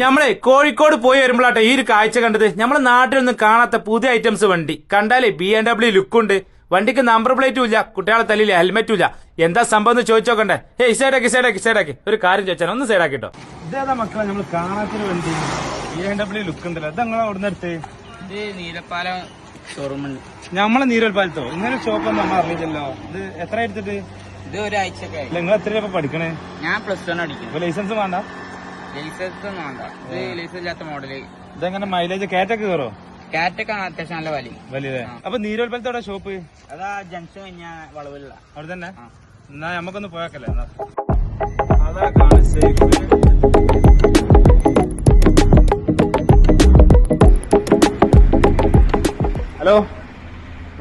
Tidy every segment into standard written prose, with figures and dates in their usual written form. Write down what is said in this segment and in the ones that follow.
നമ്മളെ കോഴിക്കോട് പോയി വരുമ്പോഴാട്ടെ ഈ ഒരു കാഴ്ച കണ്ടത്. നമ്മളെ നാട്ടിലൊന്നും കാണാത്ത പുതിയ ഐറ്റംസ് വണ്ടി കണ്ടാലേ BMW ലുക്കുണ്ട്. വണ്ടിക്ക് നമ്പർ പ്ലേറ്റും ഇല്ല, കുട്ടികളെ തല്ലില്ല, ഹെൽമെറ്റും ഇല്ല. എന്താ സംഭവം എന്ന് ചോദിച്ചോക്കണ്ടേ? സൈഡാക്കി ഒരു കാര്യം ചോദിച്ചാൽ ഒന്ന് സൈഡാക്കിട്ടോ. ഇതേതാ മക്കളെ നമ്മൾ കാണാത്തൊരു വണ്ടി BMW ലുക്ക് ഉണ്ടല്ലോ. ഇത് നിങ്ങളെ അവിടെ നിന്ന് എടുത്ത് നീലപ്പാലം ഷോറൂമുണ്ട്. നമ്മളെ നീരോൽപ്പാലത്തോ? ഇങ്ങനെ ഷോപ്പ് ഒന്നും നമ്മൾ അറിയില്ലല്ലോ. ഇത് എത്ര എടുത്തിട്ട്? ഇത് ഒരാഴ്ചക്കെ. നിങ്ങൾ എത്ര പഠിക്കണേ? ഞാൻ +1 അടിക്കും. ലൈസൻസ് വേണ്ട? ലൈസൻസ് ഒന്നും വേണ്ട. ഇത് ലൈസൻസ് ഇല്ലാത്ത മോഡല്. ഇതെങ്ങനെ മൈലേജ് കാറ്റൊക്കെ കയറോ? കാറ്റൊക്കെ അത്യാവശ്യം നല്ല വലിയ. അപ്പൊ നീരോൽപ്പാലത്തോടെ ഷോപ്പ്? അതാ ജംഗ്ഷൻ കഴിഞ്ഞാൽ വളവില്ല അവിടെ തന്നെ. ആ. എന്നാ നമുക്കൊന്ന് പോയാക്കല്ലേ? അതാ കാണും സേഫ്. ഹലോ,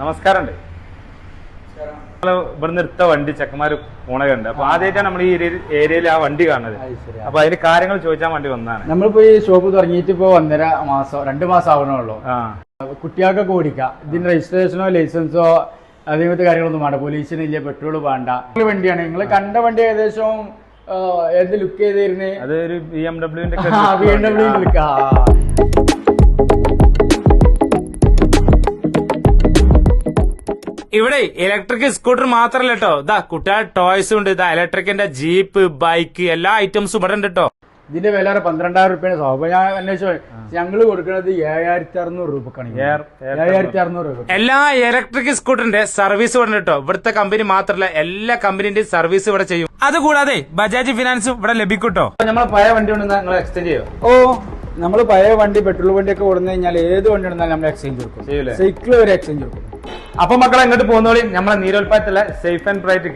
നമസ്കാരം. ഇവിടുന്ന് എടുത്ത വണ്ടി ചെക്കന്മാര് പോണുണ്ട്. അപ്പൊ ആദ്യമായിട്ടാണ് നമ്മൾ ഈ ഏരിയയിൽ ആ വണ്ടി കാണുന്നത്. അപ്പൊ അതിന് കാര്യങ്ങൾ ചോദിച്ചാൽ വേണ്ടി വന്നതാണ്. നമ്മളിപ്പോ ഈ ഷോപ്പ് തുടങ്ങിയിട്ട് ഇപ്പോ 2 മാസം ആവണുള്ളൂ. കുട്ടികൾക്കൊക്കെ ഓടിക്കാം. ഇതിന്റെ രജിസ്ട്രേഷനോ ലൈസൻസോ അതേപോലത്തെ കാര്യങ്ങളൊന്നും വേണ്ട. പോലീസിനില്ല, പെട്രോൾ വേണ്ട. വണ്ടിയാണ് നിങ്ങൾ കണ്ട വണ്ടി. ഏകദേശം ഏത് ലുക്ക് ചെയ്തിരുന്നേ? അത് ഒരു BMW ലുക്കാ. ഇവിടെ ഇലക്ട്രിക് സ്കൂട്ടർ മാത്രല്ല കേട്ടോ. ഇതാ കുട്ടികളുടെ ടോയ്സും ഉണ്ട്. ഇതാ ഇലക്ട്രിക്കിന്റെ ജീപ്പ്, ബൈക്ക്, എല്ലാ ഐറ്റംസും ഇവിടെ ഉണ്ട് കേട്ടോ. ഇതിന്റെ വില 12,000 രൂപയാണ്. അപ്പൊ ഞാൻ അന്വേഷിച്ചു, ഞങ്ങള് കൊടുക്കുന്നത് 7,600 രൂപക്കാണ്. 7,600 രൂപ. എല്ലാ ഇലക്ട്രിക് സ്കൂട്ടറിന്റെ സർവീസ് ഇവിടെ കേട്ടോ. ഇവിടുത്തെ കമ്പനി മാത്രല്ല, എല്ലാ കമ്പനിന്റെയും സർവീസ് ഇവിടെ ചെയ്യും. അതുകൂടാതെ ബജാജ് ഫിനാൻസും ഇവിടെ ലഭിക്കും കേട്ടോ. നമ്മളെ പഴയ വണ്ടി ഉണ്ടെന്ന് നിങ്ങൾ എക്സ്ചേഞ്ച് ചെയ്യോ? ഓ, നമ്മൾ പഴയ വണ്ടി പെട്രോൾ വണ്ടിയൊക്കെ കൊടുത്തു കഴിഞ്ഞാൽ ഏത് വണ്ടി ഉണ്ടെന്നാലും നമ്മൾ എക്സ്ചേഞ്ച് കൊടുക്കും. സൈക്കിൾ വരെ എക്സ്ചേഞ്ച് കൊടുക്കും. അപ്പൊ മക്കളെ എങ്ങോട്ട് പോകുന്നോളി? നമ്മളെ നീരോൽപ്പാലത്തിലെ സേഫ് ആൻഡ് ബ്രൈറ്റ്